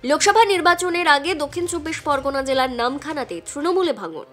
লোকসভা নির্বাচনের আগে দক্ষিণ 24 পরগনা জেলার নামখানাতে তৃণমূলে ভাঙন।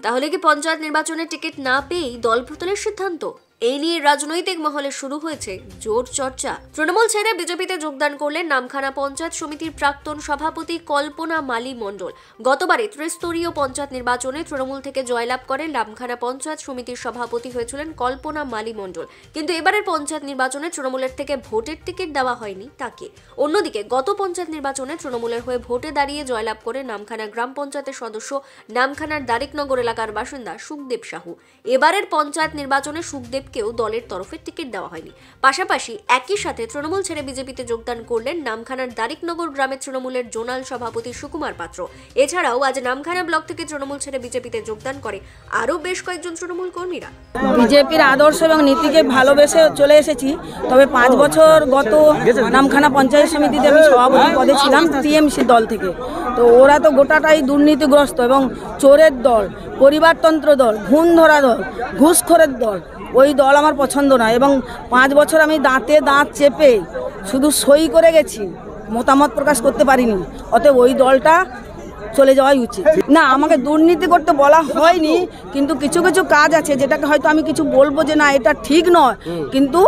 তাহলে কি পঞ্চায়েত নির্বাচনের টিকিট না পেয়েই দল প্রত্যাহারের সিদ্ধান্ত? এই নিয়ে রাজনৈতিক মহলে শুরু হয়েছে জোর চর্চা। তৃণমূল ছেড়ে বিজেপিতে যোগদান করলেন নামখানা পঞ্চায়েত সমিতির প্রাক্তন সভাপতি কল্পনা মালি মণ্ডল। গতবারে ত্রিস্তরীয় পঞ্চায়েত নির্বাচনে তৃণমূল থেকে জয়লাভ করে নামখানা পঞ্চায়েত সমিতির সভাপতি হয়েছিলেন কল্পনা মালি মণ্ডল, কিন্তু এবারের পঞ্চায়েত নির্বাচনে তৃণমূলের থেকে ভোটের টিকিট দেওয়া হয়নি তাকে। অন্যদিকে গত পঞ্চায়েত নির্বাচনে তৃণমূলের হয়ে ভোটে দাঁড়িয়ে জয়লাভ করে নামখানা গ্রাম পঞ্চায়েতের সদস্য নামখানার দারিকনগর এলাকার বাসিন্দা সুখদেব সাহু। এবারের পঞ্চায়েত নির্বাচনে সুখদেব কেউ দলের তরফে টিকিট দেওয়া হয়নি। পাশাপাশি একই সাথে তৃণমূল ছেড়ে বিজেপিতে যোগদান করলেন নামখানার দারিকনগর গ্রামের তৃণমূলের জোনাল সভাপতি সুকুমার পাত্র। এছাড়াও আজ নামখানা ব্লক থেকে তৃণমূল ছেড়ে বিজেপিতে যোগদান করে আরও বেশ কয়েকজন তৃণমূল কর্মীরা। বিজেপির আদর্শ এবং নীতিকে ভালোবেসে চলে এসেছি, তবে 5 বছর গত নামখানা পঞ্চায়েত সমিতিতে আমি সভাপতি পদে ছিলাম টিএমসি দল থেকে। তো ওরা তো গোটাটাই দুর্নীতিগ্রস্ত এবং চোরের দল, পরিবারতন্ত্র দল, ঘুণ ধরা দল, ঘুষখোরের দল। ওই দল আমার পছন্দ না এবং 5 বছর আমি দাঁতে দাঁত চেপে শুধু সই করে গেছি, মতামত প্রকাশ করতে পারিনি। অতএব ওই দলটা চলে যাওয়াই উচিত। না, আমাকে দুর্নীতি করতে বলা হয়নি, কিন্তু কিছু কিছু কাজ আছে যেটাকে হয়তো আমি কিছু বলবো যে না এটা ঠিক নয়, কিন্তু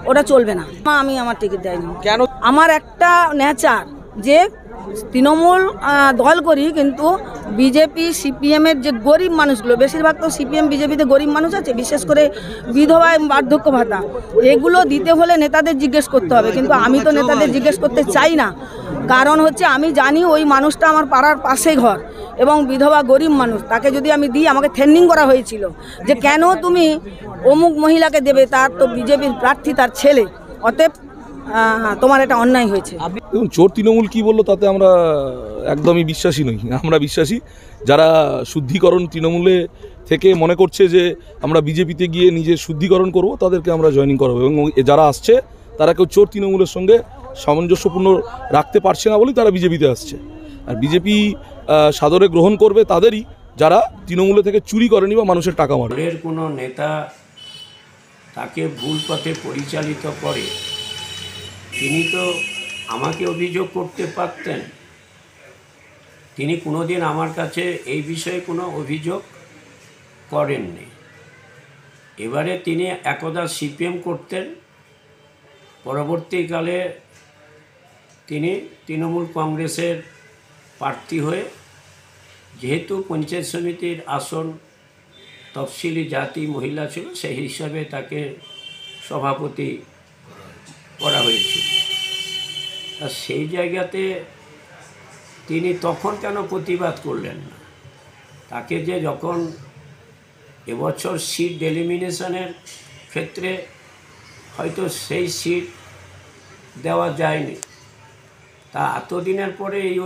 ওটা চলবে না। আমি আমার টিকিট দেয়নি। কেন? আমার একটা নেচার যে তৃণমূল দল করি, কিন্তু বিজেপি সিপিএমের যে গরিব মানুষগুলো, বেশিরভাগ তো সিপিএম বিজেপিতে গরিব মানুষ আছে, বিশেষ করে বিধবা এবং বার্ধক্য ভাতা, এগুলো দিতে হলে নেতাদের জিজ্ঞেস করতে হবে, কিন্তু আমি তো নেতাদের জিজ্ঞেস করতে চাই না। কারণ হচ্ছে আমি জানি ওই মানুষটা আমার পাড়ার পাশে ঘর এবং বিধবা গরিব মানুষ, তাকে যদি আমি দিই, আমাকে থ্রেনিং করা হয়েছিল যে কেন তুমি অমুক মহিলাকে দেবে, তার তো বিজেপির প্রার্থী তার ছেলে, অতএব তোমার এটা অন্যায় হয়েছে। দেখুন, চোর তৃণমূল কি বললো তাতে আমরা একদমই বিশ্বাসী নই। আমরা বিশ্বাসী যারা শুদ্ধিকরণ তৃণমূলে থেকে মনে করছে যে আমরা বিজেপিতে গিয়ে নিজের শুদ্ধিকরণ করব, তাদেরকে আমরা জয়েনিং করাবো। এবং যারা আসছে তারা কেউ চোর তৃণমূলের সঙ্গে সামঞ্জস্যপূর্ণ রাখতে পারছে না বলেই তারা বিজেপিতে আসছে। আর বিজেপি সাদরে গ্রহণ করবে তাদেরই যারা তৃণমূলে থেকে চুরি করেনি বা মানুষের টাকা মারে। কোনো নেতা তাকে ভুল পথে পরিচালিত করে, তিনি তো আমাকে অভিযোগ করতে পারতেন। তিনি কোনোদিন আমার কাছে এই বিষয়ে কোনো অভিযোগ করেননি। এবারে তিনি একদা সিপিএম করতেন, পরবর্তীকালে তিনি তৃণমূল কংগ্রেসের প্রার্থী হয়ে, যেহেতু পঞ্চায়েত সমিতির আসন তফসিলি জাতি মহিলা ছিল, সেই হিসাবে তাকে সভাপতি করা হয়েছিল। আর সেই জায়গাতে তিনি তখন কেন প্রতিবাদ করলেন না? তাকে যে যখন এবছর সিট ডেলিমিনেশনের ক্ষেত্রে হয়তো সেই সিট দেওয়া যায়নি, তা এতদিনের পরে এই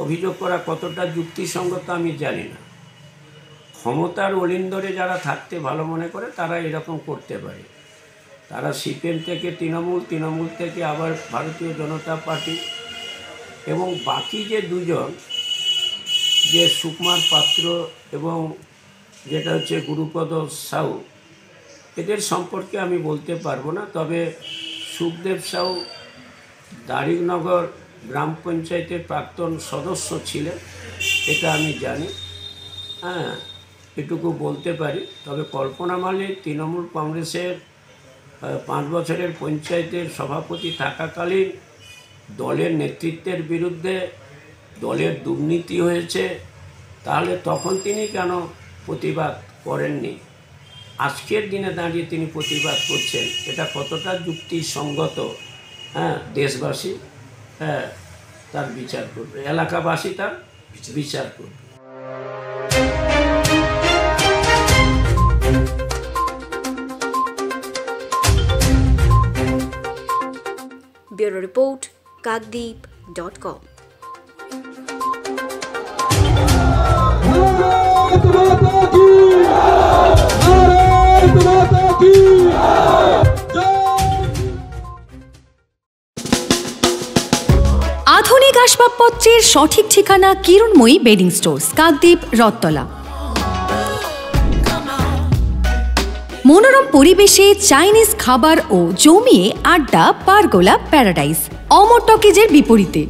অভিযোগ করা কতটা যুক্তিসঙ্গত আমি জানি না। ক্ষমতার অলিন্দরে যারা থাকতে ভালো মনে করে তারা এরকম করতে পারে। তারা সিপিএম থেকে তৃণমূল, তৃণমূল থেকে আবার ভারতীয় জনতা পার্টি, এবং বাকি যে দুজন, যে সুকুমার পাত্র এবং যেটা হচ্ছে গুরুপদ সাউ, এদের সম্পর্কে আমি বলতে পারবো না। তবে সুখদেব সাউ দারিকনগর গ্রাম পঞ্চায়েতের প্রাক্তন সদস্য ছিলেন, এটা আমি জানি। হ্যাঁ, এটুকু বলতে পারি। তবে কল্পনা মালি তৃণমূল কংগ্রেসের 5 বছরের পঞ্চায়েতের সভাপতি থাকাকালীন দলের নেতৃত্বের বিরুদ্ধে দলের দুর্নীতি হয়েছে, তাহলে তখন তিনি কেন প্রতিবাদ করেননি? আজকের দিনে দাঁড়িয়ে তিনি প্রতিবাদ করছেন, এটা কতটা যুক্তিসঙ্গত? হ্যাঁ, দেশবাসী তার বিচার করবে, এলাকাবাসী তার বিচার করবে। Bureau Report, Kagdeep.com। আধুনিক আসবাবপত্রের সঠিক ঠিকানা কিরণময়ী বেডিং স্টোর্স, কাকদ্বীপ, রথতলা। মনোরম পরিবেশে চাইনিজ খাবার ও জমিয়ে আড্ডা পারগোলা প্যারাডাইস। অমর টকিজের বিপরীতে